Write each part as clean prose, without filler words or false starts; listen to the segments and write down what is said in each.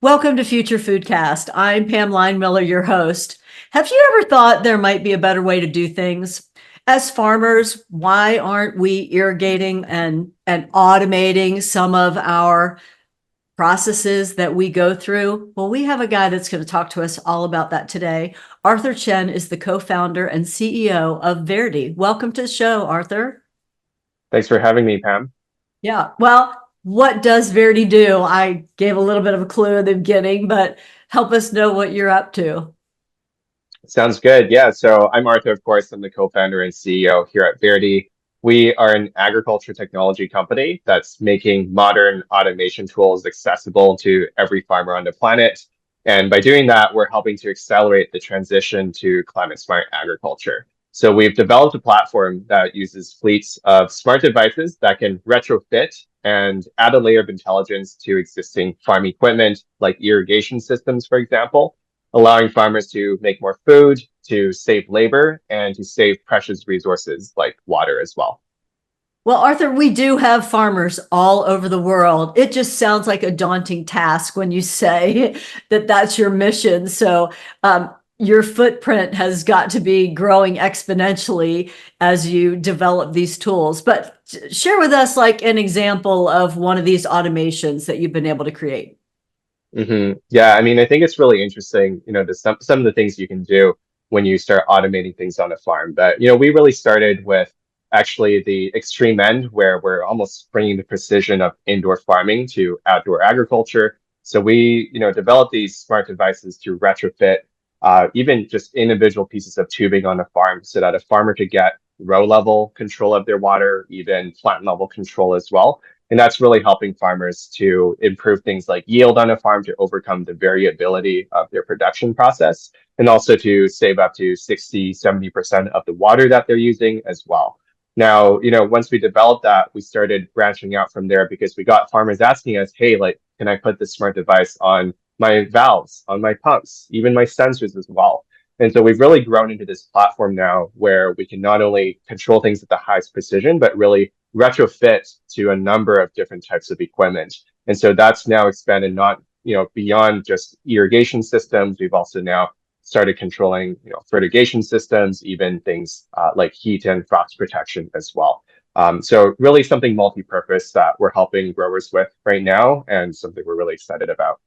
Welcome to FutureFoodCast. I'm Pam Miller, your host. Have you ever thought there might be a better way to do things? As farmers, why aren't we irrigating and automating some of our processes that we go through? Well, we have a guy that's going to talk to us all about that today. Arthur Chen is the co-founder and CEO of Verdi. Welcome to the show, Arthur. Thanks for having me, Pam. Yeah, well, what does Verdi do? I gave a little bit of a clue in the beginning, but help us know what you're up to. Sounds good. Yeah, so I'm Arthur, of course. I'm the co-founder and CEO here at Verdi. We are an agriculture technology company that's making modern automation tools accessible to every farmer on the planet. And by doing that, we're helping to accelerate the transition to climate smart agriculture. So we've developed a platform that uses fleets of smart devices that can retrofit and add a layer of intelligence to existing farm equipment, like irrigation systems, for example, allowing farmers to make more food, to save labor, and to save precious resources like water as well. Well, Arthur, we do have farmers all over the world. It just sounds like a daunting task when you say that that's your mission. So, your footprint has got to be growing exponentially as you develop these tools. But share with us like an example of one of these automations that you've been able to create. Yeah, I mean, I think it's really interesting, some of the things you can do when you start automating things on a farm. But, we really started with actually the extreme end where we're almost bringing the precision of indoor farming to outdoor agriculture. So we, developed these smart devices to retrofit even just individual pieces of tubing on a farm so that a farmer could get row level control of their water, even plant level control as well. And that's really helping farmers to improve things like yield on a farm, to overcome the variability of their production process, and also to save up to 60, 70% of the water that they're using as well. Now, once we developed that, we started branching out from there because we got farmers asking us, hey, like, can I put this smart device on my valves, on my pumps, even my sensors as well? And so we've really grown into this platform now where we can not only control things at the highest precision, but really retrofit to a number of different types of equipment. And so that's now expanded not, beyond just irrigation systems. We've also now started controlling, fertigation systems, even things like heat and frost protection as well. So really something multi-purpose that we're helping growers with right now, and something we're really excited about.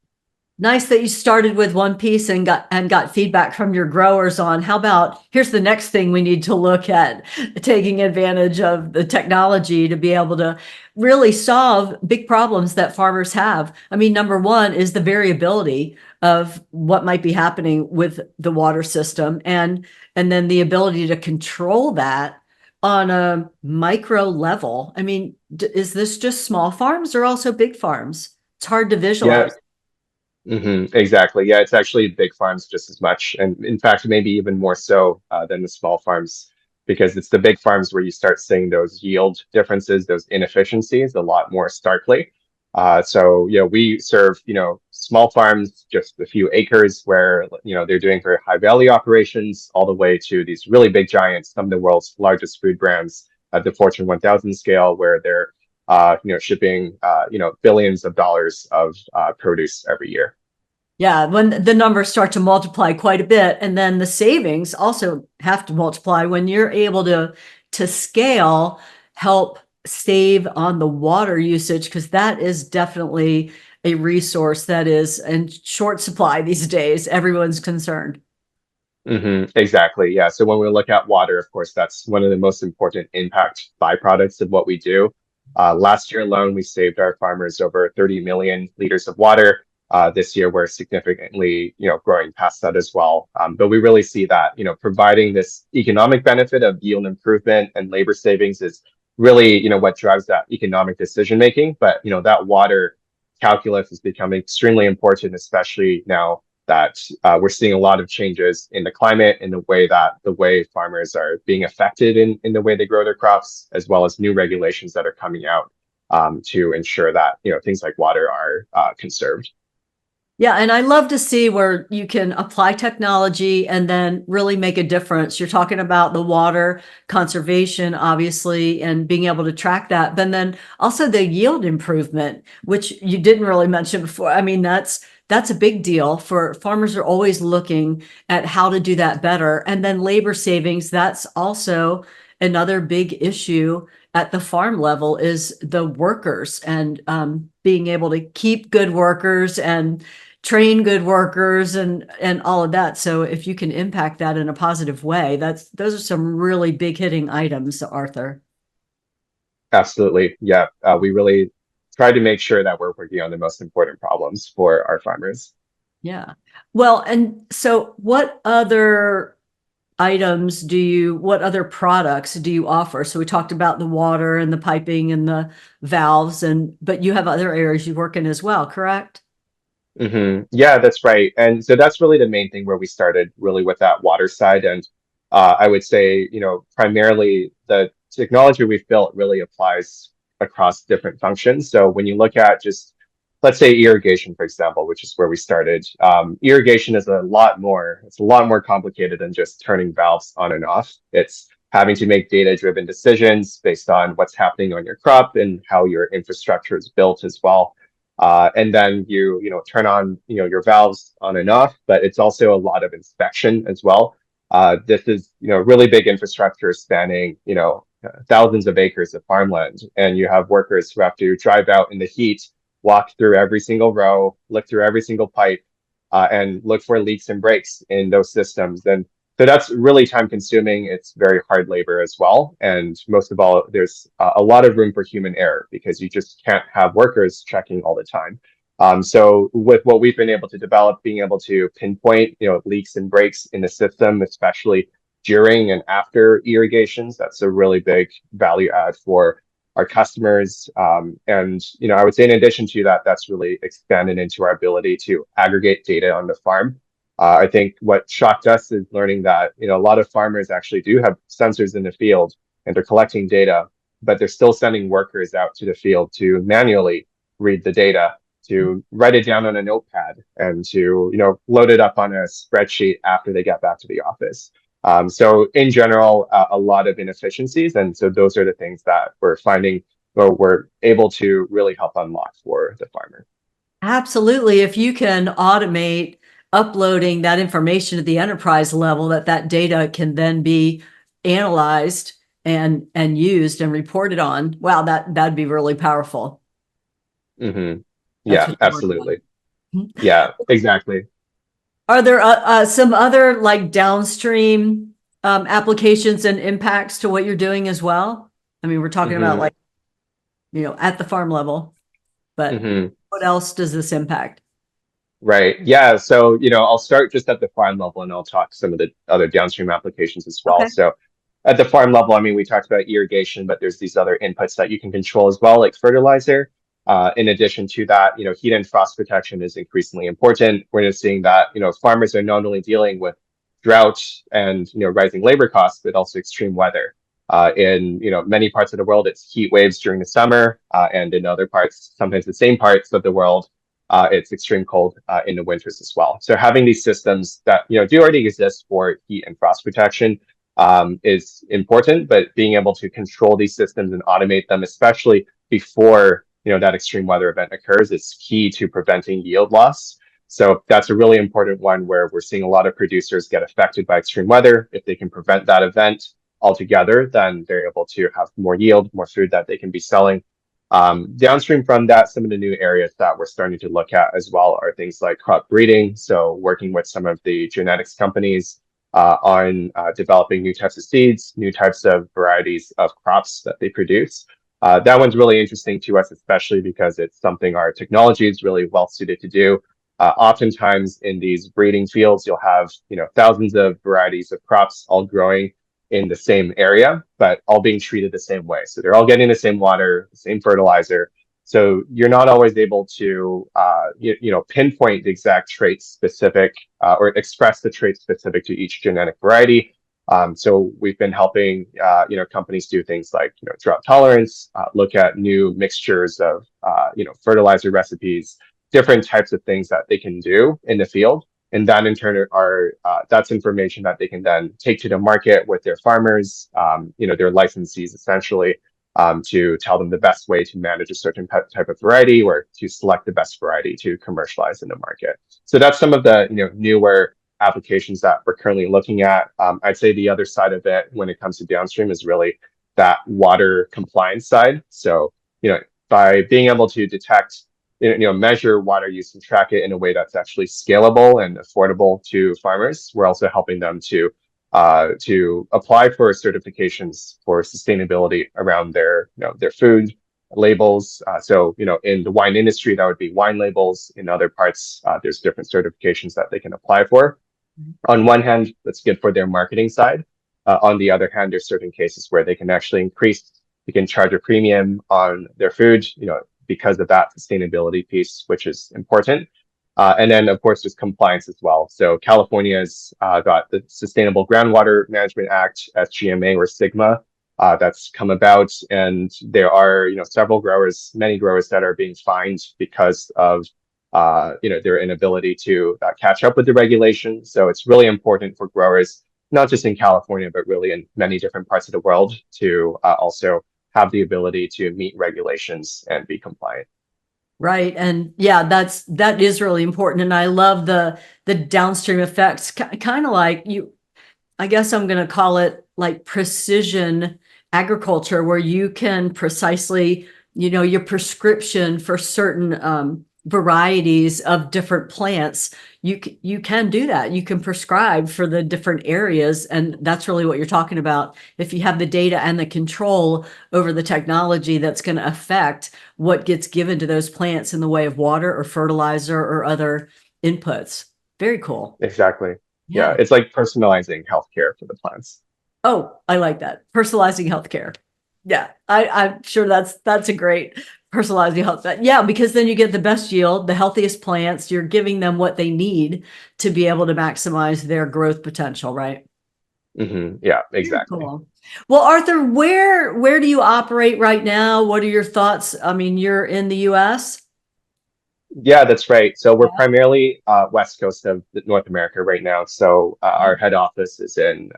Nice that you started with one piece and got feedback from your growers on how about here's the next thing we need to look at, taking advantage of the technology to be able to really solve big problems that farmers have. I mean, number one is the variability of what might be happening with the water system, and then the ability to control that on a micro level. I mean, is this just small farms or also big farms? It's hard to Yeah, visualize. exactly. Yeah, it's actually big farms just as much. And in fact, maybe even more so than the small farms, because it's the big farms where you start seeing those yield differences, those inefficiencies a lot more starkly. So, we serve, small farms, just a few acres where, they're doing very high value operations, all the way to these really big giants, some of the world's largest food brands at the Fortune 1000 scale, where they're shipping, billions of dollars of produce every year. Yeah, when the numbers start to multiply quite a bit, and then the savings also have to multiply when you're able to scale, help save on the water usage, because that is definitely a resource that is in short supply these days. Everyone's concerned. Exactly. Yeah. So when we look at water, of course, that's one of the most important impact byproducts of what we do. Last year alone, we saved our farmers over 30 million liters of water. This year, we're significantly, growing past that as well. But we really see that, providing this economic benefit of yield improvement and labor savings is really, what drives that economic decision making. But, that water calculus is becoming extremely important, especially now that we're seeing a lot of changes in the climate, in the way farmers are being affected in the way they grow their crops, as well as new regulations that are coming out to ensure that things like water are conserved. Yeah, and I love to see where you can apply technology and then really make a difference. You're talking about the water conservation, obviously, and being able to track that, but then also the yield improvement, which you didn't really mention before. I mean, that's that's a big deal for farmers are always looking at how to do that better. And then labor savings, that's also another big issue at the farm level is the workers and being able to keep good workers and train good workers and all of that. So if you can impact that in a positive way, those are some really big hitting items, Arthur. Absolutely. Yeah. We really try to make sure that we're working on the most important problems for our farmers. Yeah. Well, and so what other what other products do you offer? So we talked about the water and the piping and the valves but you have other areas you work in as well, correct? Yeah, that's right. And so that's really the main thing where we started really with that water side. And I would say, primarily the technology we've built really applies across different functions. So when you look at just, let's say irrigation, for example, which is where we started, irrigation is it's a lot more complicated than just turning valves on and off. It's having to make data-driven decisions based on what's happening on your crop and how your infrastructure is built as well. And then turn on your valves on and off, but it's also a lot of inspection as well. This is really big infrastructure spanning thousands of acres of farmland, and you have workers who have to drive out in the heat, walk through every single row, look through every single pipe, and look for leaks and breaks in those systems. And so that's really time consuming. It's very hard labor as well. And most of all, there's a lot of room for human error because you just can't have workers checking all the time. So with what we've been able to develop, being able to pinpoint, leaks and breaks in the system, especially during and after irrigations, that's a really big value add for our customers. And I would say in addition to that, that's really expanded into our ability to aggregate data on the farm. I think what shocked us is learning that a lot of farmers actually do have sensors in the field and they're collecting data, but they're still sending workers out to the field to manually read the data, to write it down on a notepad, and to load it up on a spreadsheet after they get back to the office. So in general, a lot of inefficiencies, and so those are the things that we're finding or we're able to really help unlock for the farmer. Absolutely. If you can automate uploading that information to the enterprise level, that data can then be analyzed and used and reported on. Wow, that'd be really powerful. Mm-hmm. That's Yeah, what you're working absolutely. on. Yeah, exactly. Are there some other like downstream applications and impacts to what you're doing as well? I mean, we're talking about Mm-hmm. like, at the farm level, but Mm-hmm. what else does this impact? Right. Yeah. So, I'll start just at the farm level and I'll talk some of the other downstream applications as well. Okay. So, at the farm level, I mean, we talked about irrigation, but there's these other inputs that you can control as well, like fertilizer. In addition to that, heat and frost protection is increasingly important. We're just seeing that, farmers are not only dealing with drought and, rising labor costs, but also extreme weather. In, many parts of the world, it's heat waves during the summer, and in other parts, sometimes the same parts of the world, it's extreme cold in the winters as well. So having these systems that do already exist for heat and frost protection is important, but being able to control these systems and automate them, especially before that extreme weather event occurs, is key to preventing yield loss. So that's a really important one where we're seeing a lot of producers get affected by extreme weather. If they can prevent that event altogether, then they're able to have more yield, more food that they can be selling. Downstream from that, some of the new areas that we're starting to look at as well are things like crop breeding. So working with some of the genetics companies on developing new types of seeds, new types of varieties of crops that they produce. That one's really interesting to us, especially because it's something our technology is really well suited to do. Oftentimes in these breeding fields, you'll have thousands of varieties of crops all growing in the same area, but all being treated the same way. So they're all getting the same water, the same fertilizer. So you're not always able to, pinpoint the exact traits specific or express the traits specific to each genetic variety. So we've been helping, companies do things like, drought tolerance, look at new mixtures of, fertilizer recipes, different types of things that they can do in the field. And that in turn that's information that they can then take to the market with their farmers, their licensees essentially, to tell them the best way to manage a certain type of variety or to select the best variety to commercialize in the market. So that's some of the newer applications that we're currently looking at. I'd say the other side of it when it comes to downstream is really that water compliance side. So by being able to detect, measure water use and track it in a way that's actually scalable and affordable to farmers, we're also helping them to apply for certifications for sustainability around their food labels. So in the wine industry, that would be wine labels. In other parts, there's different certifications that they can apply for. On one hand, that's good for their marketing side. On the other hand, there's certain cases where they can actually they can charge a premium on their food, because of that sustainability piece, which is important. And then, of course, there's compliance as well. So California's got the Sustainable Groundwater Management Act, SGMA or SIGMA, that's come about, and there are many growers that are being fined because of their inability to catch up with the regulation. So it's really important for growers, not just in California, but really in many different parts of the world, to also have the ability to meet regulations and be compliant. Right. And yeah, that is really important. And I love the downstream effects, kind of like I guess I'm going to call it like precision agriculture, where you can precisely, your prescription for certain varieties of different plants, you can do that. You can prescribe for the different areas. And that's really what you're talking about. If you have the data and the control over the technology that's going to affect what gets given to those plants in the way of water or fertilizer or other inputs. Very cool. Exactly. Yeah. Yeah, it's like personalizing healthcare for the plants. Oh, I like that. Personalizing healthcare. Yeah, I'm sure that's a great personalizing health. Yeah, because then you get the best yield, the healthiest plants. You're giving them what they need to be able to maximize their growth potential, right? Yeah, exactly. Cool. Well, Arthur, where do you operate right now? What are your thoughts? I mean, you're in the US? Yeah, that's right. So we're primarily west coast of North America right now. So our head office is in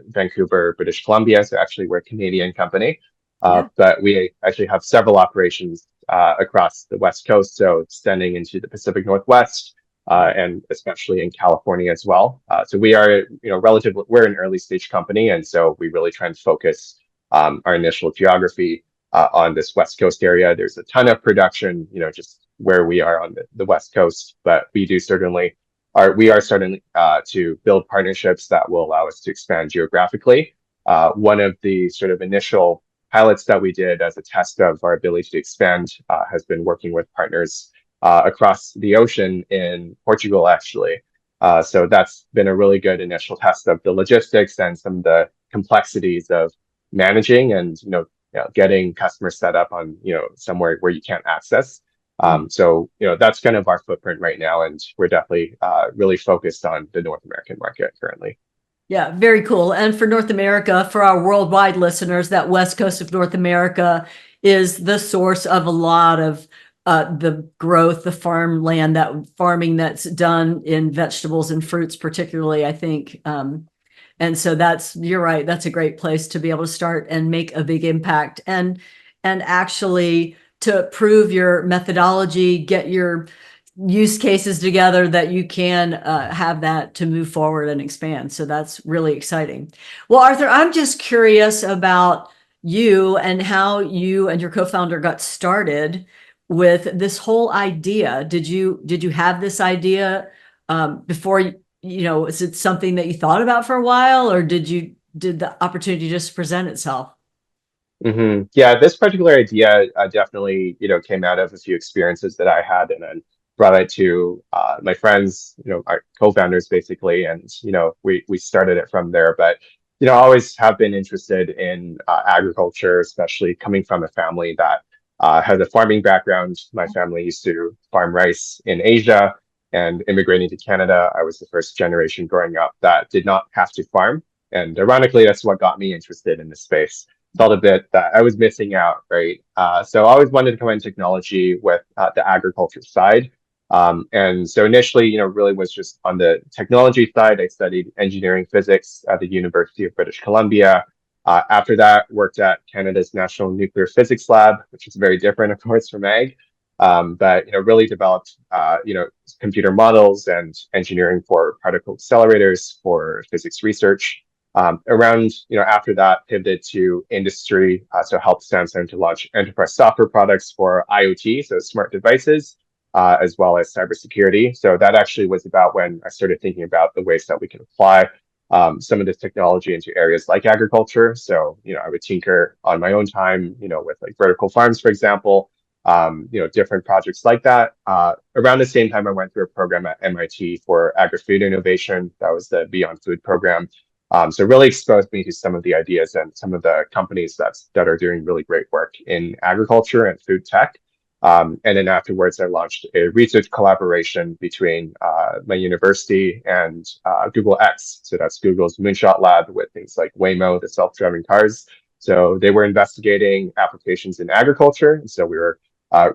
Vancouver, British Columbia. So actually, we're a Canadian company, but we actually have several operations across the west coast, so extending into the Pacific Northwest and especially in California as well. So we are, we're an early stage company, and so we really try and focus our initial geography on this west coast area. There's a ton of production, just where we are on the west coast, but we are starting to build partnerships that will allow us to expand geographically. One of the sort of initial pilots that we did as a test of our ability to expand has been working with partners across the ocean in Portugal, actually. So that's been a really good initial test of the logistics and some of the complexities of managing and getting customers set up on somewhere where you can't access. So that's kind of our footprint right now, and we're definitely really focused on the North American market currently. Yeah, very cool. And for North America, for our worldwide listeners, that west coast of North America is the source of a lot of the growth, the farmland, that farming that's done in vegetables and fruits, particularly, I think. And so you're right. That's a great place to be able to start and make a big impact and actually to prove your methodology, get your use cases together that you can have that to move forward and expand. So that's really exciting. Well, Arthur, I'm just curious about you and how you and your co-founder got started with this whole idea. Did you have this idea before is it something that you thought about for a while, or did the opportunity just present itself? Yeah, this particular idea definitely, came out of a few experiences that I had, and then brought it to my friends, our co-founders basically, and we started it from there. But I always have been interested in agriculture, especially coming from a family that has a farming background. My family used to farm rice in Asia, and immigrating to Canada, I was the first generation growing up that did not have to farm. And ironically, that's what got me interested in this space. Felt a bit that I was missing out, right? So I always wanted to come in technology with the agriculture side. And so initially, really was just on the technology side. I studied engineering physics at the University of British Columbia. After that, worked at Canada's National Nuclear Physics Lab, which is very different, of course, from ag. But really developed computer models and engineering for particle accelerators for physics research. After that, pivoted to industry, so helped Samsung to launch enterprise software products for IoT, so smart devices, as well as cybersecurity. So that actually was about when I started thinking about the ways that we can apply some of this technology into areas like agriculture. So, I would tinker on my own time, with like vertical farms, for example, different projects like that. Around the same time, I went through a program at MIT for agri-food innovation. That was the Beyond Food program. So really exposed me to some of the ideas and some of the companies that are doing really great work in agriculture and food tech. And then afterwards, I launched a research collaboration between my university and Google X. So that's Google's Moonshot Lab with things like Waymo, the self-driving cars. So they were investigating applications in agriculture. And so we were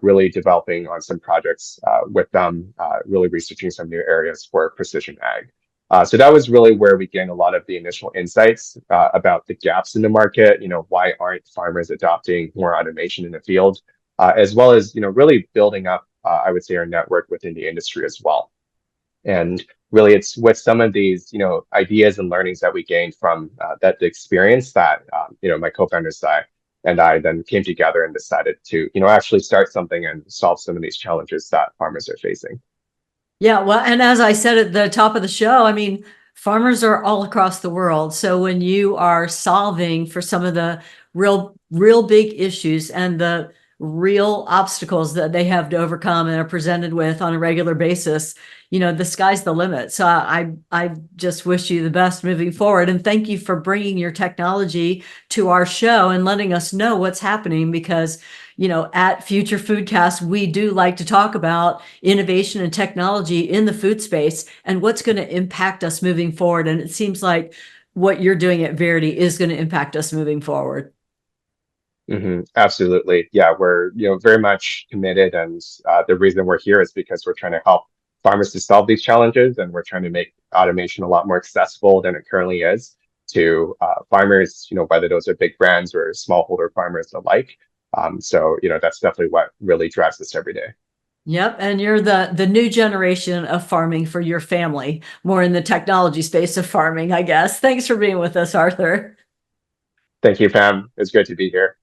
really developing on some projects with them, really researching some new areas for precision ag. So that was really where we gained a lot of the initial insights about the gaps in the market. Why aren't farmers adopting more automation in the field? As well as really building up, I would say, our network within the industry as well. And really, it's with some of these ideas and learnings that we gained from that experience that my co-founders and I then came together and decided to actually start something and solve some of these challenges that farmers are facing. Yeah, well, and as I said at the top of the show, I mean, farmers are all across the world. So when you are solving for some of the real big issues and the real obstacles that they have to overcome and are presented with on a regular basis, the sky's the limit. So I just wish you the best moving forward. And thank you for bringing your technology to our show and letting us know what's happening, because at Future Foodcast, we do like to talk about innovation and technology in the food space and what's going to impact us moving forward. And it seems like what you're doing at Verdi is going to impact us moving forward. Absolutely. Yeah, we're very much committed, and the reason we're here is because we're trying to help farmers to solve these challenges, and we're trying to make automation a lot more accessible than it currently is to farmers, whether those are big brands or smallholder farmers alike. So that's definitely what really drives us every day. Yep, and you're the new generation of farming for your family, more in the technology space of farming, I guess. Thanks for being with us, Arthur. Thank you, Pam. It's good to be here.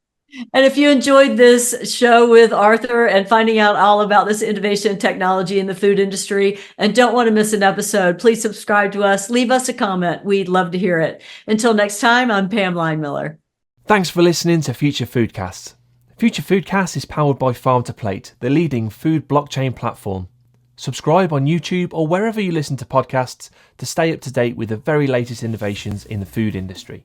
And if you enjoyed this show with Arthur and finding out all about this innovation and technology in the food industry and don't want to miss an episode, please subscribe to us. Leave us a comment. We'd love to hear it. Until next time, I'm Pam Line-Miller. Thanks for listening to Future Foodcast. Future Foodcast is powered by Farm to Plate, the leading food blockchain platform. Subscribe on YouTube or wherever you listen to podcasts to stay up to date with the very latest innovations in the food industry.